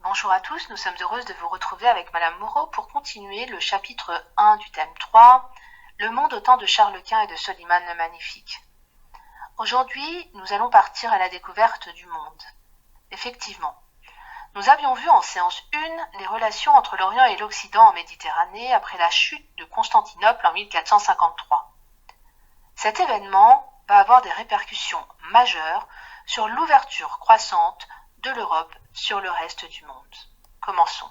Bonjour à tous, nous sommes heureuses de vous retrouver avec Madame Moreau pour continuer le chapitre 1 du thème 3, Le monde au temps de Charles Quint et de Soliman le Magnifique. Aujourd'hui, nous allons partir à la découverte du monde. Effectivement, nous avions vu en séance 1 les relations entre l'Orient et l'Occident en Méditerranée après la chute de Constantinople en 1453. Cet événement va avoir des répercussions majeures sur l'ouverture croissante de l'Europe sur le reste du monde. Commençons.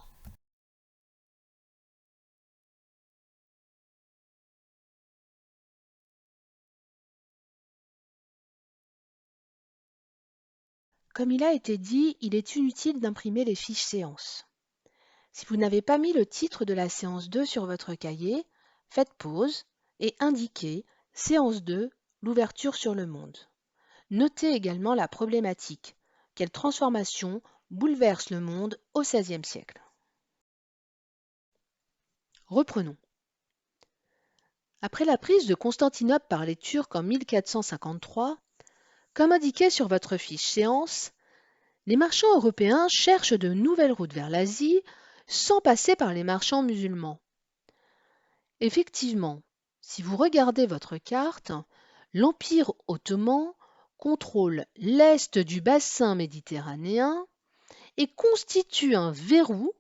Comme il a été dit, il est inutile d'imprimer les fiches séances. Si vous n'avez pas mis le titre de la séance 2 sur votre cahier, faites pause et indiquez séance 2, l'ouverture sur le monde. Notez également la problématique. Quelle transformation bouleverse le monde au XVIe siècle? Reprenons. Après la prise de Constantinople par les Turcs en 1453, comme indiqué sur votre fiche séance, les marchands européens cherchent de nouvelles routes vers l'Asie sans passer par les marchands musulmans. Effectivement, si vous regardez votre carte, l'Empire ottoman contrôle l'est du bassin méditerranéen et constitue un verrou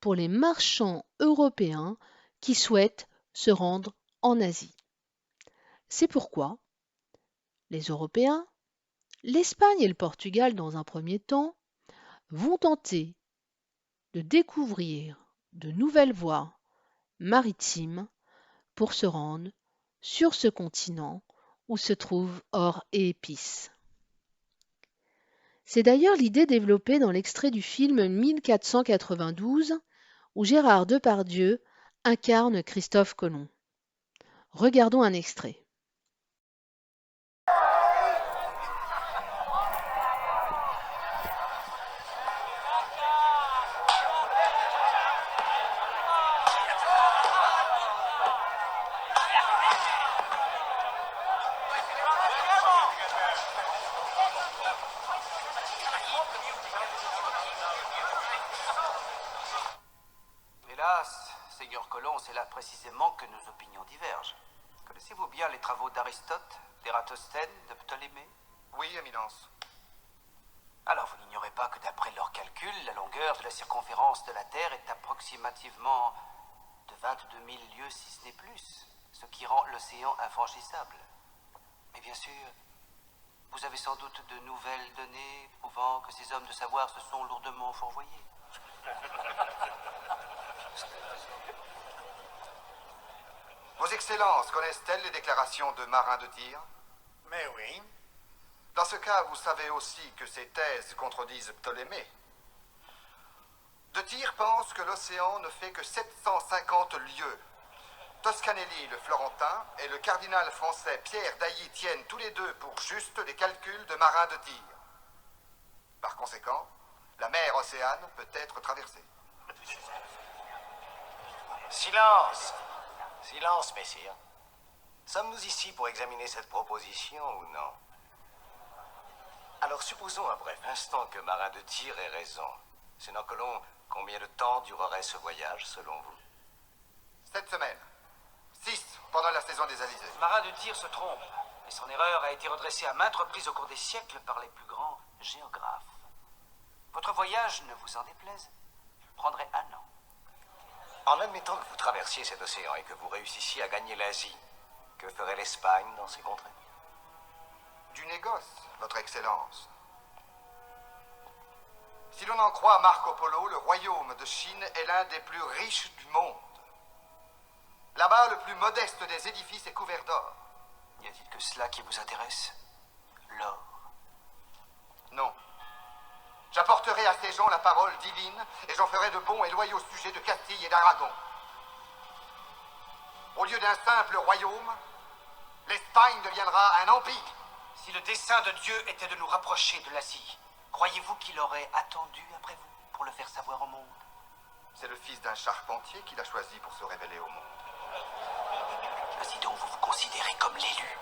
pour les marchands européens qui souhaitent se rendre en Asie. C'est pourquoi les Européens, l'Espagne et le Portugal dans un premier temps, vont tenter de découvrir de nouvelles voies maritimes pour se rendre sur ce continent où se trouvent or et épices. C'est d'ailleurs l'idée développée dans l'extrait du film 1492 où Gérard Depardieu incarne Christophe Colomb. Regardons un extrait. Hélas, Seigneur Colomb, c'est là précisément que nos opinions divergent. Connaissez-vous bien les travaux d'Aristote, d'Ératosthène, de Ptolémée? Oui, Éminence. Alors vous n'ignorez pas que d'après leurs calculs, la longueur de la circonférence de la Terre est approximativement de 22 000 lieues, si ce n'est plus, ce qui rend l'océan infranchissable. Mais bien sûr, vous avez sans doute de nouvelles données prouvant que ces hommes de savoir se sont lourdement fourvoyés. Vos Excellences connaissent-elles les déclarations de Marin de Tyr? Mais oui. Dans ce cas, vous savez aussi que ces thèses contredisent Ptolémée. De Tyr pense que l'océan ne fait que 750 lieues. Toscanelli, le Florentin, et le cardinal français Pierre d'Ailly tiennent tous les deux pour juste les calculs de Marin de Tyr. Par conséquent, la mer Océane peut être traversée. Silence. Silence, messire. Sommes-nous ici pour examiner cette proposition ou non? Alors supposons un bref instant que Marin de Tyr ait raison. Sénat Colomb, combien de temps durerait ce voyage selon vous? 7 semaines. 6 pendant la saison des alizés. Marin de Tyr se trompe, et son erreur a été redressée à maintes reprises au cours des siècles par les plus grands géographes. Votre voyage, ne vous en déplaise, prendrait 1 an. En admettant que vous traversiez cet océan et que vous réussissiez à gagner l'Asie, que ferait l'Espagne dans ces contrées? Du négoce, Votre Excellence. Si l'on en croit Marco Polo, le royaume de Chine est l'un des plus riches du monde. Là-bas, le plus modeste des édifices est couvert d'or. N'y a-t-il que cela qui vous intéresse? L'or? Non. J'apporterai à ces gens la parole divine et j'en ferai de bons et loyaux sujets de Castille et d'Aragon. Au lieu d'un simple royaume, l'Espagne deviendra un empire. Si le dessein de Dieu était de nous rapprocher de l'Asie, croyez-vous qu'il aurait attendu après vous pour le faire savoir au monde? C'est le fils d'un charpentier qui l'a choisi pour se révéler au monde. Ainsi donc vous vous considérez comme l'élu.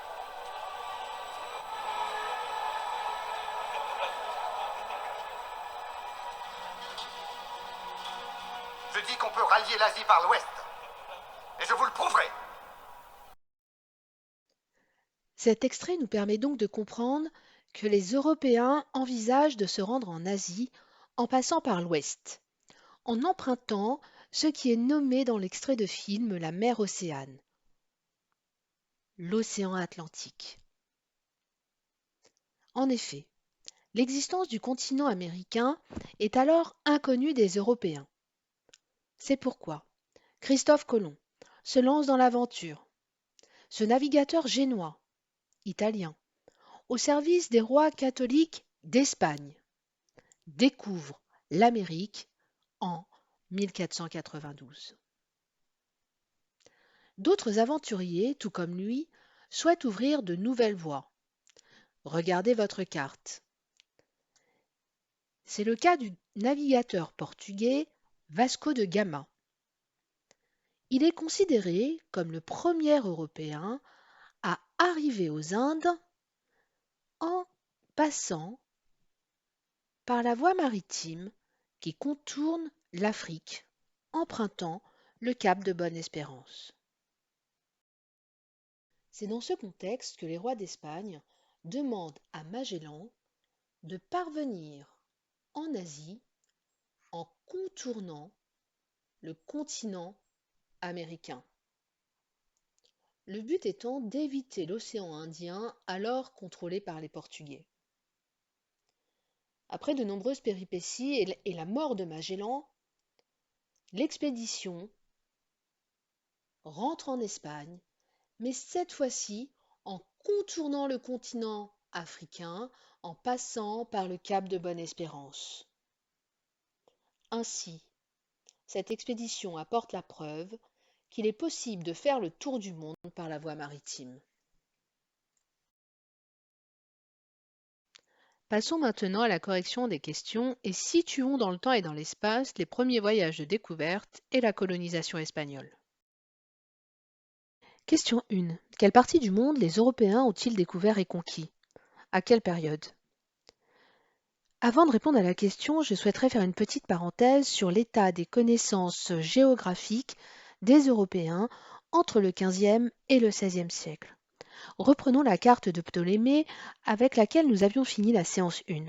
dis qu'on peut rallier l'Asie par l'ouest. Et je vous le prouverai. Cet extrait nous permet donc de comprendre que les Européens envisagent de se rendre en Asie en passant par l'ouest, en empruntant ce qui est nommé dans l'extrait de film la mer Océane, l'océan Atlantique. En effet, l'existence du continent américain est alors inconnue des Européens. C'est pourquoi Christophe Colomb se lance dans l'aventure. Ce navigateur génois, italien, au service des rois catholiques d'Espagne, découvre l'Amérique en 1492. D'autres aventuriers, tout comme lui, souhaitent ouvrir de nouvelles voies. Regardez votre carte. C'est le cas du navigateur portugais Vasco de Gama. Il est considéré comme le premier Européen à arriver aux Indes en passant par la voie maritime qui contourne l'Afrique, empruntant le cap de Bonne-Espérance. C'est dans ce contexte que les rois d'Espagne demandent à Magellan de parvenir en Asie en contournant le continent américain. Le but étant d'éviter l'océan Indien alors contrôlé par les Portugais. Après de nombreuses péripéties et la mort de Magellan, l'expédition rentre en Espagne, mais cette fois-ci en contournant le continent africain en passant par le cap de Bonne-Espérance. Ainsi, cette expédition apporte la preuve qu'il est possible de faire le tour du monde par la voie maritime. Passons maintenant à la correction des questions et situons dans le temps et dans l'espace les premiers voyages de découverte et la colonisation espagnole. Question 1. Quelle partie du monde les Européens ont-ils découvert et conquis? À quelle période? Avant de répondre à la question, je souhaiterais faire une petite parenthèse sur l'état des connaissances géographiques des Européens entre le XVe et le XVIe siècle. Reprenons la carte de Ptolémée avec laquelle nous avions fini la séance 1.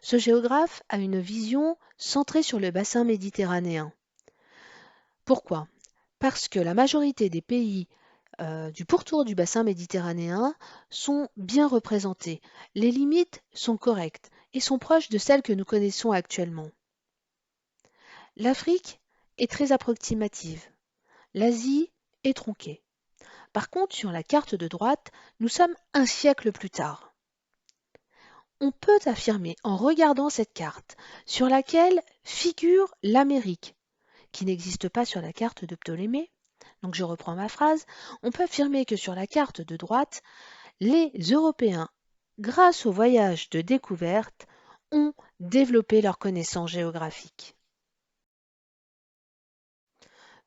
Ce géographe a une vision centrée sur le bassin méditerranéen. Pourquoi? Parce que la majorité des pays du pourtour du bassin méditerranéen sont bien représentés. Les limites sont correctes et sont proches de celles que nous connaissons actuellement. L'Afrique est très approximative. L'Asie est tronquée. Par contre, sur la carte de droite, nous sommes un siècle plus tard. On peut affirmer en regardant cette carte sur laquelle figure l'Amérique, qui n'existe pas sur la carte de Ptolémée. Donc je reprends ma phrase. On peut affirmer que sur la carte de droite, les Européens, grâce au voyage de découverte, ont développé leurs connaissances géographiques.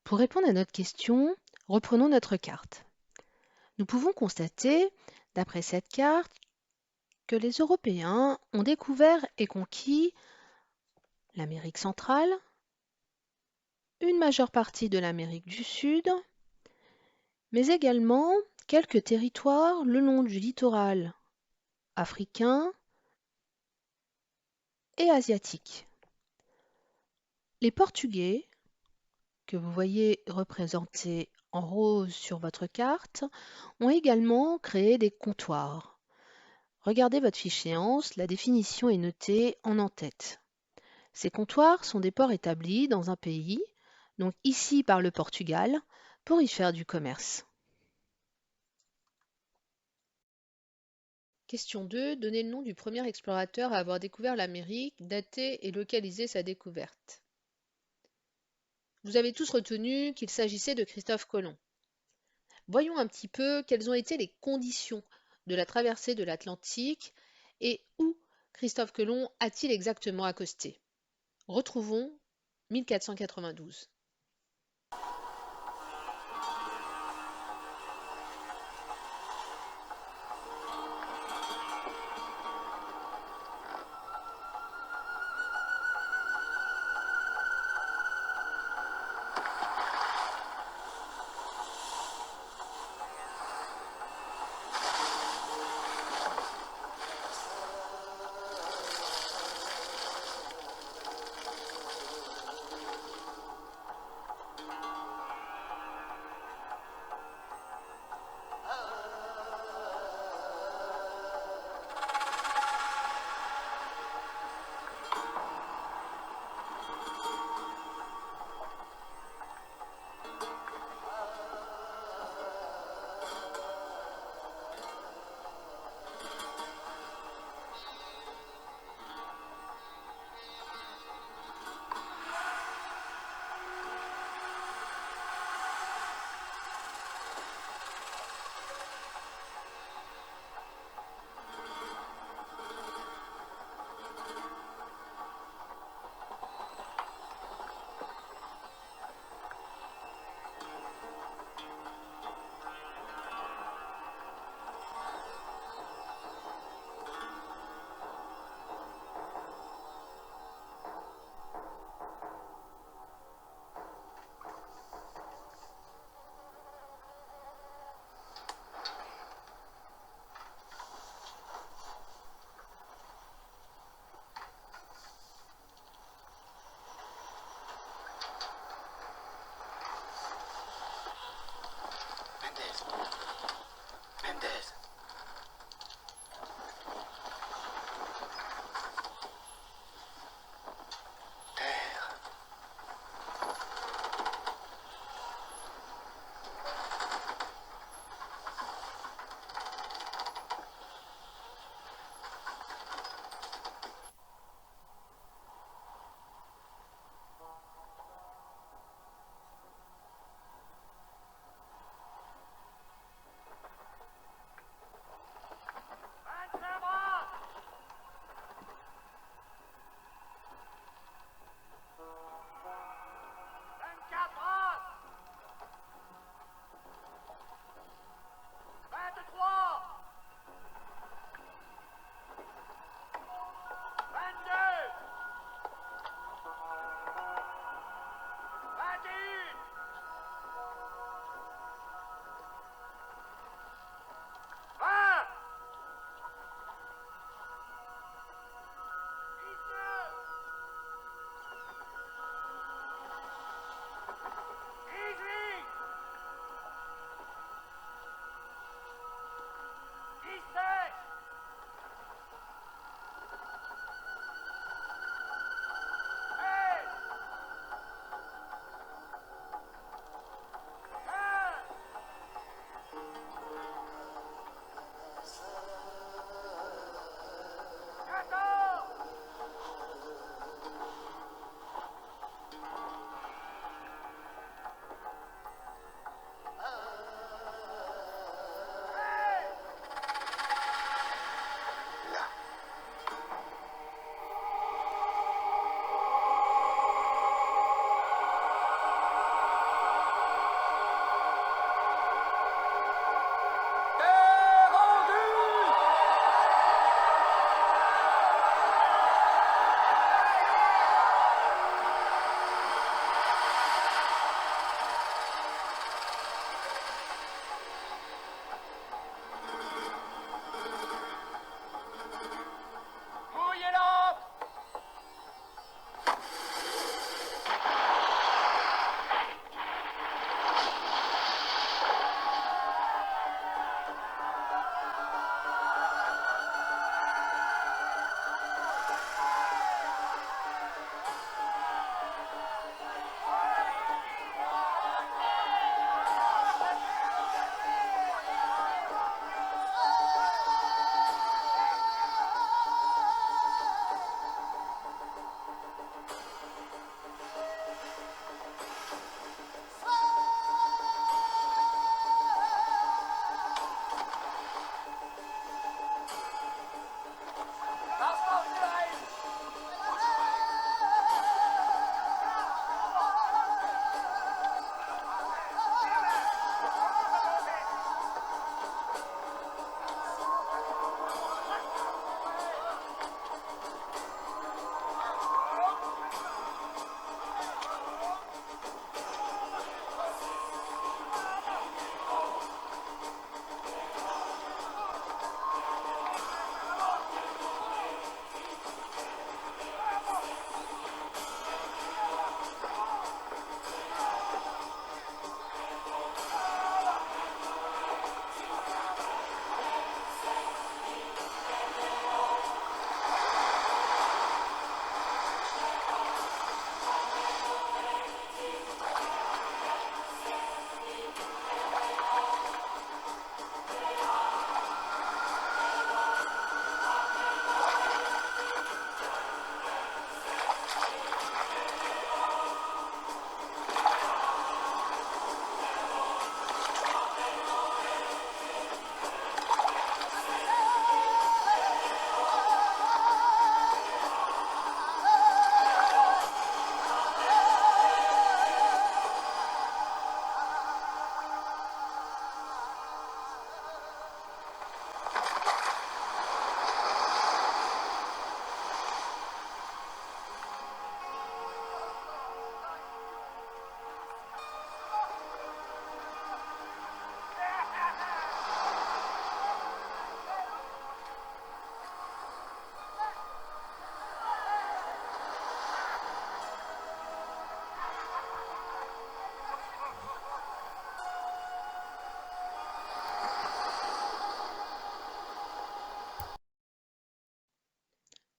Pour répondre à notre question, reprenons notre carte. Nous pouvons constater, d'après cette carte, que les Européens ont découvert et conquis l'Amérique centrale, une majeure partie de l'Amérique du Sud, mais également quelques territoires le long du littoral africain et asiatique. Les Portugais, que vous voyez représentés en rose sur votre carte, ont également créé des comptoirs. Regardez votre fiche séance, la définition est notée en en-tête. Ces comptoirs sont des ports établis dans un pays, donc ici par le Portugal, pour y faire du commerce. Question 2. Donnez le nom du premier explorateur à avoir découvert l'Amérique, daté et localisé sa découverte. Vous avez tous retenu qu'il s'agissait de Christophe Colomb. Voyons un petit peu quelles ont été les conditions de la traversée de l'Atlantique et où Christophe Colomb a-t-il exactement accosté. Retrouvons 1492.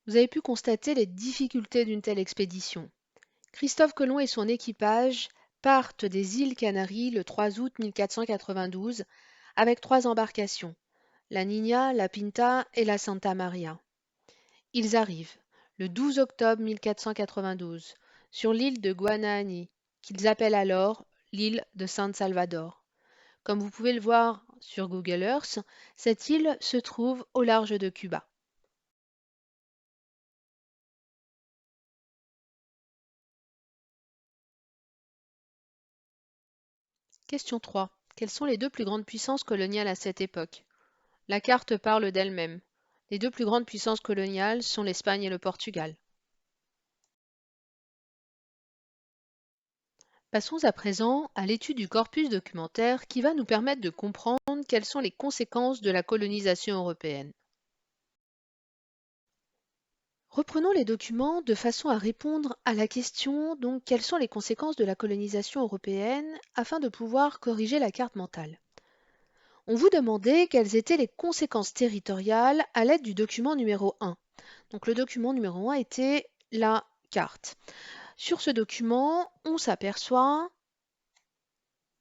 Vous avez pu constater les difficultés d'une telle expédition. Christophe Colomb et son équipage partent des îles Canaries le 3 août 1492 avec 3 embarcations, la Niña, la Pinta et la Santa Maria. Ils arrivent le 12 octobre 1492 sur l'île de Guanahani, qu'ils appellent alors l'île de San Salvador. Comme vous pouvez le voir sur Google Earth, cette île se trouve au large de Cuba. Question 3. Quelles sont les deux plus grandes puissances coloniales à cette époque? La carte parle d'elle-même. Les deux plus grandes puissances coloniales sont l'Espagne et le Portugal. Passons à présent à l'étude du corpus documentaire qui va nous permettre de comprendre quelles sont les conséquences de la colonisation européenne. Reprenons les documents de façon à répondre à la question donc quelles sont les conséquences de la colonisation européenne afin de pouvoir corriger la carte mentale. On vous demandait quelles étaient les conséquences territoriales à l'aide du document numéro 1. Donc le document numéro 1 était la carte. Sur ce document, on s'aperçoit,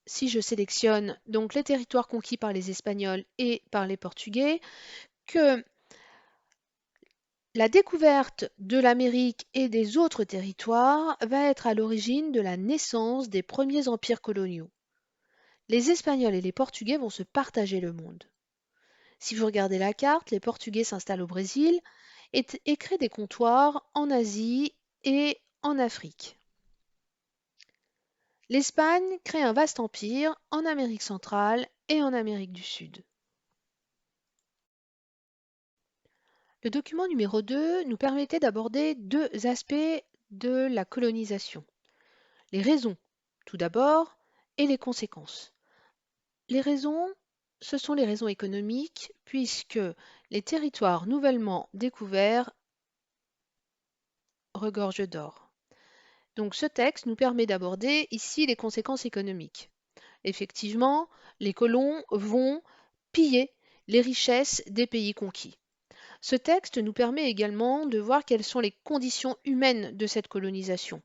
si je sélectionne donc les territoires conquis par les Espagnols et par les Portugais, que la découverte de l'Amérique et des autres territoires va être à l'origine de la naissance des premiers empires coloniaux. Les Espagnols et les Portugais vont se partager le monde. Si vous regardez la carte, les Portugais s'installent au Brésil et créent des comptoirs en Asie et en Afrique. L'Espagne crée un vaste empire en Amérique centrale et en Amérique du Sud. Le document numéro 2 nous permettait d'aborder deux aspects de la colonisation. Les raisons, tout d'abord, et les conséquences. Les raisons, ce sont les raisons économiques, puisque les territoires nouvellement découverts regorgent d'or. Donc ce texte nous permet d'aborder ici les conséquences économiques. Effectivement, les colons vont piller les richesses des pays conquis. Ce texte nous permet également de voir quelles sont les conditions humaines de cette colonisation.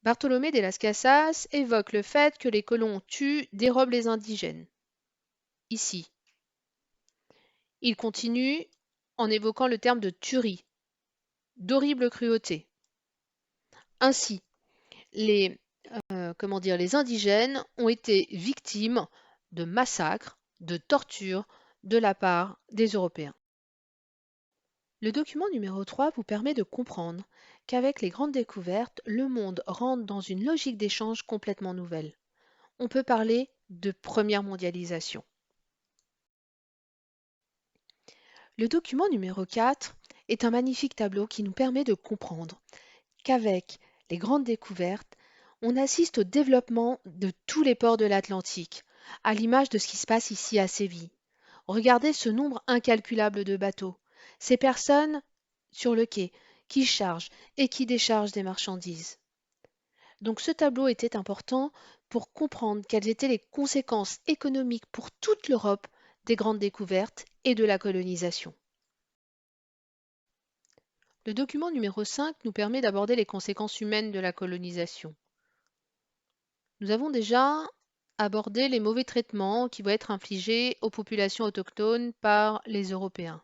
Bartolomé de las Casas évoque le fait que les colons tuent, dérobent les indigènes. Ici. Il continue en évoquant le terme de tuerie, d'horrible cruauté. Ainsi, les indigènes ont été victimes de massacres, de tortures de la part des Européens. Le document numéro 3 vous permet de comprendre qu'avec les grandes découvertes, le monde rentre dans une logique d'échange complètement nouvelle. On peut parler de première mondialisation. Le document numéro 4 est un magnifique tableau qui nous permet de comprendre qu'avec les grandes découvertes, on assiste au développement de tous les ports de l'Atlantique, à l'image de ce qui se passe ici à Séville. Regardez ce nombre incalculable de bateaux, ces personnes sur le quai qui chargent et qui déchargent des marchandises. Donc ce tableau était important pour comprendre quelles étaient les conséquences économiques pour toute l'Europe des grandes découvertes et de la colonisation. Le document numéro 5 nous permet d'aborder les conséquences humaines de la colonisation. Nous avons déjà abordé les mauvais traitements qui vont être infligés aux populations autochtones par les Européens.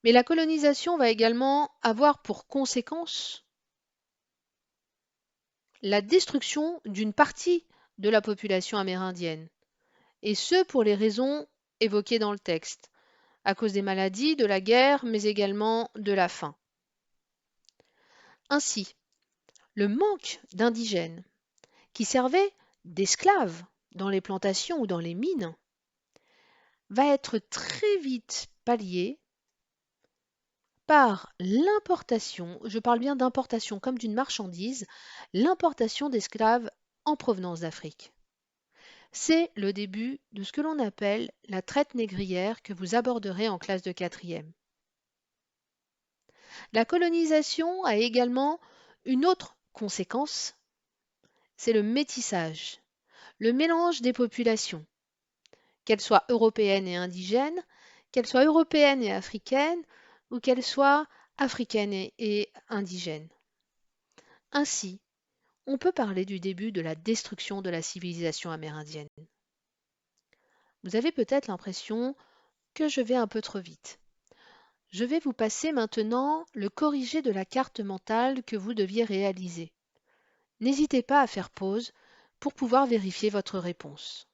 Mais la colonisation va également avoir pour conséquence la destruction d'une partie de la population amérindienne, et ce pour les raisons évoquées dans le texte, à cause des maladies, de la guerre, mais également de la faim. Ainsi, le manque d'indigènes qui servaient d'esclaves dans les plantations ou dans les mines va être très vite pallié par l'importation, je parle bien d'importation comme d'une marchandise, l'importation d'esclaves en provenance d'Afrique. C'est le début de ce que l'on appelle la traite négrière que vous aborderez en classe de 4e. La colonisation a également une autre conséquence, c'est le métissage, le mélange des populations, qu'elles soient européennes et indigènes, qu'elles soient européennes et africaines, ou qu'elles soient africaines et indigènes. Ainsi, on peut parler du début de la destruction de la civilisation amérindienne. Vous avez peut-être l'impression que je vais un peu trop vite. Je vais vous passer maintenant le corrigé de la carte mentale que vous deviez réaliser. N'hésitez pas à faire pause pour pouvoir vérifier votre réponse.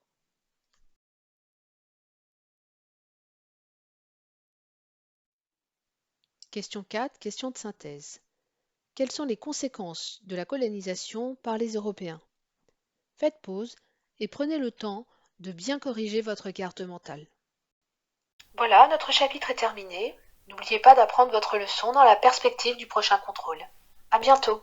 Question 4, question de synthèse. Quelles sont les conséquences de la colonisation par les Européens? Faites pause et prenez le temps de bien corriger votre carte mentale. Voilà, notre chapitre est terminé. N'oubliez pas d'apprendre votre leçon dans la perspective du prochain contrôle. À bientôt!